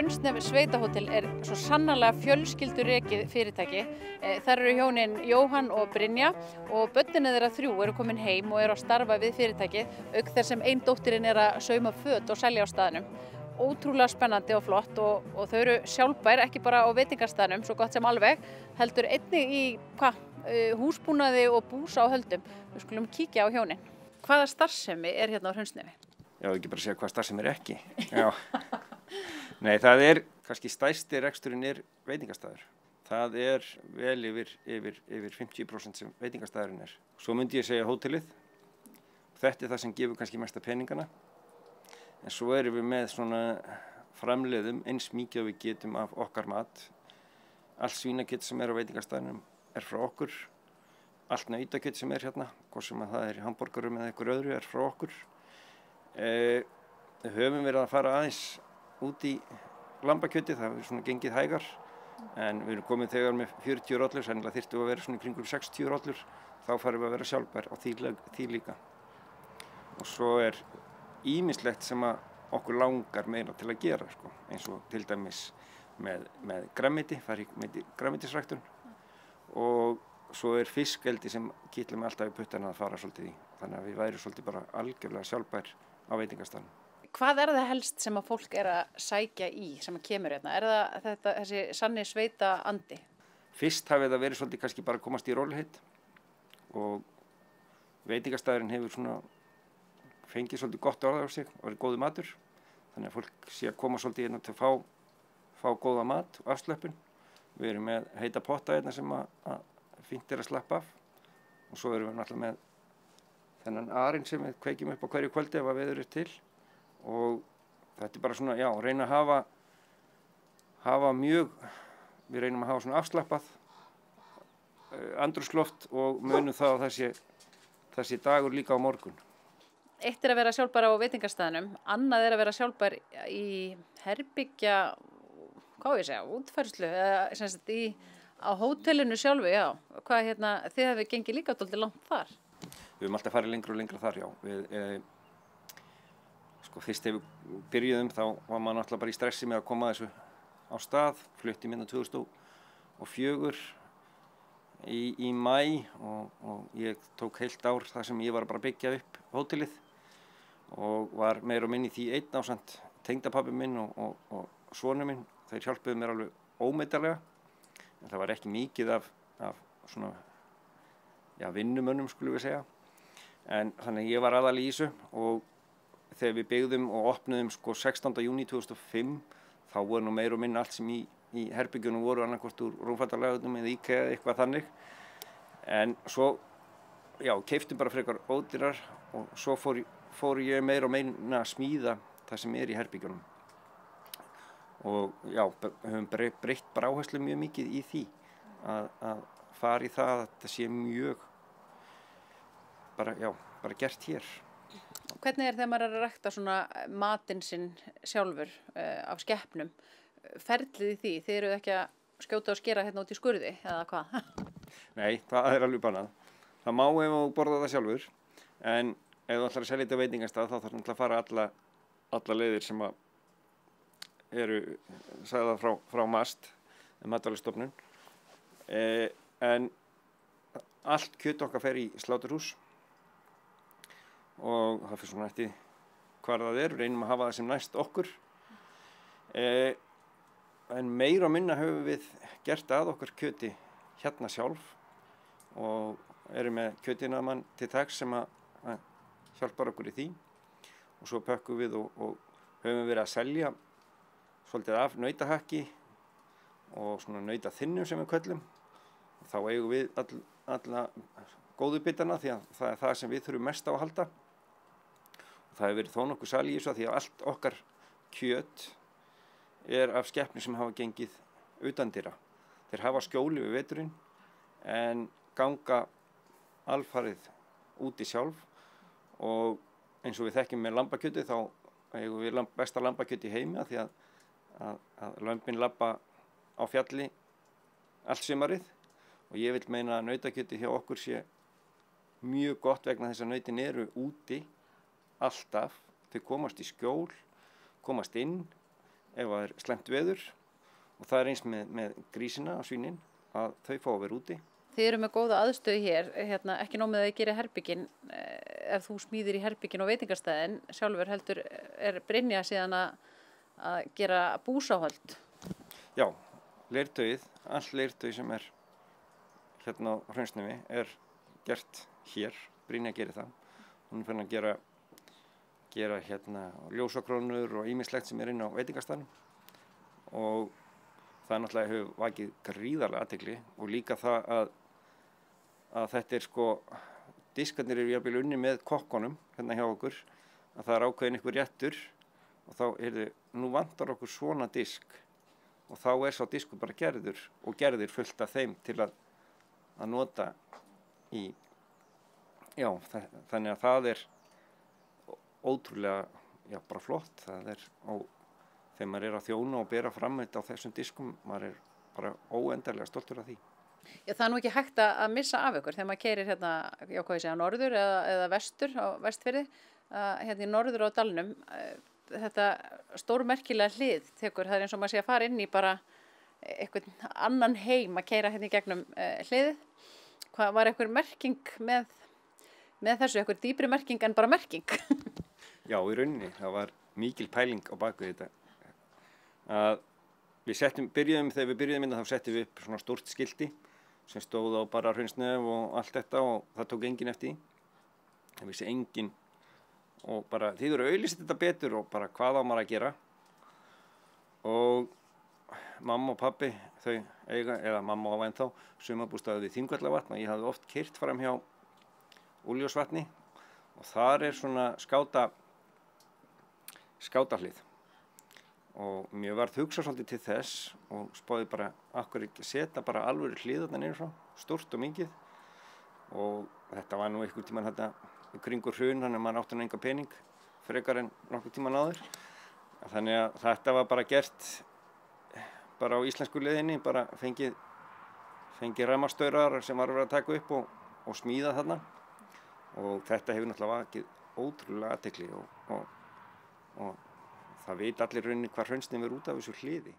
Hraunsnef Sveitahótel svo sannarlega fjölskyldurekið fyrirtæki. Þar eru hjónin Jóhann og Brynja og börnin þeirra 3 eru komin heim og eru að starfa við fyrirtækið, auk þess sem ein dóttirin er að sauma föt og selja á staðnum. Ótrúlega spennandi og flott og þau eru sjálfbær, ekki bara á veitingastaðnum, svo gott sem alveg, heldur einnig í húsbúnaði og búsa á höldum. Við skulum kíkja á hjónin. Hvaða starfsemi er hérna á Hraunsnefi? Já, ekki bara segja hvað starfsemi er ekki. Já. Nei, það er kannski stærsti reksturinn er veitingastaður. Það er vel yfir 50% sem veitingastaðurinn er. Svo myndi ég segja hótelið. Þetta er það sem gefur kannski mesta peningana. En svo erum við með svona framleiðum eins mikið að við getum af okkar mat. Allt svínakjöt sem er á veitingastaðunum er frá okkur. Allt nautakjöt sem er hérna, hvort sem að það er í hamborgurum eða eitthvað öðru, er frá okkur. Við höfum verið að fara aðeins út í lambakjöti, það hefur svona gengið hægar. En við erum komið þegar með 40 rollur, sennilega þyrftum við að vera svona í kringum 60 rollur. Þá farum við að vera sjálfbær á því líka. Og svo er ýmislegt sem að okkur langar meira til að gera, sko. Eins og til dæmis með grænmeti, fara í grænmetisræktun. Og svo er fiskeldi sem kitlar mig alltaf í puttana að fara svolítið í. Þannig að við værum svolítið bara algjörlega sjálfbær á veitingastaðnum. Hvað er það helst sem að fólk er að sækja í, sem að kemur hérna? Er það þessi sanni sveita andi? Fyrst hafi það verið svolítið kannski bara að komast í rólegheit og veitingastaðurinn hefur svona fengið svolítið gott orð á sig og verið góður matur. Þannig að fólk sé að koma svolítið hérna til að fá góða mat og afslöppun. Við erum með heita potta hérna sem að fínt er að slappa af og svo erum við náttúrulega með þennan arinn sem við kveikjum upp á hverju kvöldi ef að veður er til og þetta er bara svona, já, reyna að hafa mjög, við reynum að hafa svona afslappað andrúmsloft og munum það að það sé dagur líka á morgun. Eitt er að vera sjálfbær á veitingastaðnum, annað er að vera sjálfbær í herbyggja, hvað ég segja, útfærslu, eða sem sagt á hótelinu sjálfu, já. Hvað þið hefur gengið líka dálítið langt þar? Við höfum alltaf farið lengra og lengra þar, já. Fyrst þegar við byrjuðum þá var maður náttúrulega bara í stressi með að koma þessu á stað. Flutti minna 2004 í maí og ég tók heilt ár þar sem ég var bara að byggja upp hótelið og var meira og minni í því einn ásamt tengdapabbi minn og sonur minn. Þeir hjálpuðu mér alveg ómetanlega. En það var ekki mikið af svona, já, vinnumönnum skulum við segja. En þannig ég var aðal í þessu og þegar við byggðum og opnuðum 16. júní 2005 þá voru nú meira og minna allt sem í herbyggjunum voru annarkvort úr rúmfattalagunum eða IKEA eða eitthvað þannig. En svo, já, keyptum bara frekar ódýrar og svo fór ég meira og minna að smíða það sem er í herbyggjunum. Og já, höfum breytt bara áherslu mjög mikið í því að fara í það að þetta sé mjög bara gert hér. Hvernig er þegar maður er að rækta svona matinn sinn sjálfur af skepnum? Ferlið í því, þið eruð ekki að skjóta og skera hérna út í skurði eða hvað? Nei, það er alveg bannað. Það má ef þú borða það sjálfur, en ef þú ætlar að selja þetta á veitingastað þá þarf að fara alla leiðir sem að eru sagðar frá MAST, Matvælastofnun. En allt kjöt okkar fer í sláturhús og það fyrir svona eftir hvar það er, reynum að hafa það sem næst okkur. En meira og minna höfum við gert að okkar kjöti hérna sjálf og erum með kjötinaðmann til taks sem að hjálpar okkur í því og svo pökkum við og höfum verið að selja svolítið af nautahakki og svona nautaþinnum sem við köllum. Þá eigum við alla góðu bitana því að það er það sem við þurfum mest á að halda. Og það hefur verið þó nokkuð sal í þessu því að allt okkar kjöt er af skepnum sem hafa gengið utandyra. Þeir hafa skjóli við veturinn en ganga alfarið úti sjálf og eins og við þekkjum með lambakjöti þá eigum við besta lambakjöti í heimi því að lömbin labba á fjalli allt sumarið og ég vil meina að nautakjöti hjá okkur sé mjög gott vegna þess að nautin eru úti alltaf. Þau komast í skjól, komast inn, ef það slæmt veður og það eins með grísina og svínin að þau fá að vera úti. Þið eru með góða aðstöðu hér, ekki nóg með að þið gerir herbyggin, ef þú smíðir í herbyggin og veitingastæðin sjálfur heldur Brynja síðan að gera búsáhöld. Já, leirtauið, all leirtauið sem hérna á Hraunsnesi gert hér, Brynja gerir það. Hún fann að gera hérna ljósakrónur og ýmislegt sem inn á veitingastæðinum og það náttúrulega hefur vakið gríðarlega athygli og líka það að þetta sko, diskarnir eru jafnvel unni með kokkunum hérna hjá okkur, að það ákveðin einhver réttur og þá nú vantar okkur svona disk og þá sá diskur bara gerður fullt af þeim til að nota í, já, þannig að það ótrúlega, já, bara flott, og þegar maður að þjóna og bera fram þetta á þessum diskum, maður bara óendanlega stoltur af því. Já, það nú ekki hægt að missa af ykkur þegar maður keyrir hérna, já, hvað ég segja, norður eða vestur á Vestfirði, hérna í norður á dalnum. Þetta stórmerkilega hlið tekur, það eins og maður sé að fara inn í bara einhvern annan heim að keyra hérna í gegnum hliðið. Hvað var einhver merking með þessu, einhver dýpri merking en bara merking? Já, í rauninni, það var mikil pæling á baku þetta. Að þegar við byrjuðum þá settum við upp svona stórt skilti sem stóð á bara Hraunsnef og allt þetta og það tók enginn eftir því. Það vissi enginn og bara þið eru að auglýsa þetta betur og bara hvað á maður að gera. Og mamma og pabbi, þau eiga, eða mamma á ennþá, sumarbústaðið við Þingvallavatn og ég hafði oft keyrt fram hjá Úlfljótsvatni og þar svona skátahlið. Og mér varð hugsað svolítið til þess og spáði bara akkur ekki setja bara alvöru hlið þarna niður frá, stórt og mikið og þetta var nú einhvern tímann þetta kringur hrun, þannig að maður átti nú enga pening frekar en nokkur tímann áður. Þannig að þetta var bara gert bara á íslensku leiðinni, bara fengið rafmagnsstaurar sem var verið að taka upp og smíða þarna og þetta hefur náttúrulega vakið ótrúlega athygli og það veit allir rauninni hvað Hraunsnef út af þessu hliði.